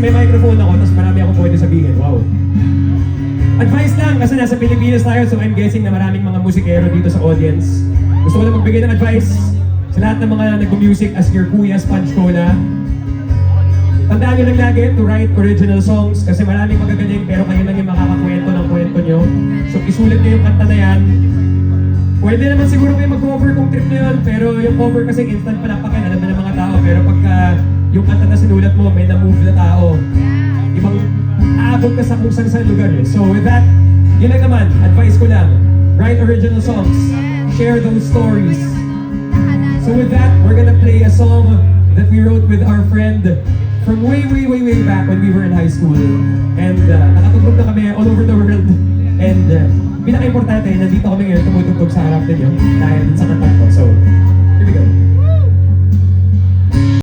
may microphone ako, tapos marami akong pwede sabihin. Wow. Advice lang, kasi nasa Pilipinas tayo, so I'm guessing na maraming mga musikero dito sa audience. Gusto ko lang magbigay ng advice sa lahat ng mga nag-music as your kuya, Sponge Cola. Tandaan nyo lang lagi to write original songs kasi maraming magagaling pero kayo lang yung makakakwento ng kwento nyo. So isulat nyo yung kanta na yan. Pwede naman siguro kayo mag-cover kung trip nyo yun, pero yung cover kasi instant palakpakan, alam na ng mga tao. Pero pagka yung kanta na sinulat mo, may na-move na tao. Ibang aabot ka sa kung saan lugar eh. So with that, yun lang naman, advice ko lang. Write original songs. Share those stories. So with that, we're gonna play a song that we wrote with our friend from way back when we were in high school. And nakatugtog na kami all over the world. And pinaka-importante, nandito kami ngayon tumutugtog sa harap ninyo dahil sa kanta ko. So,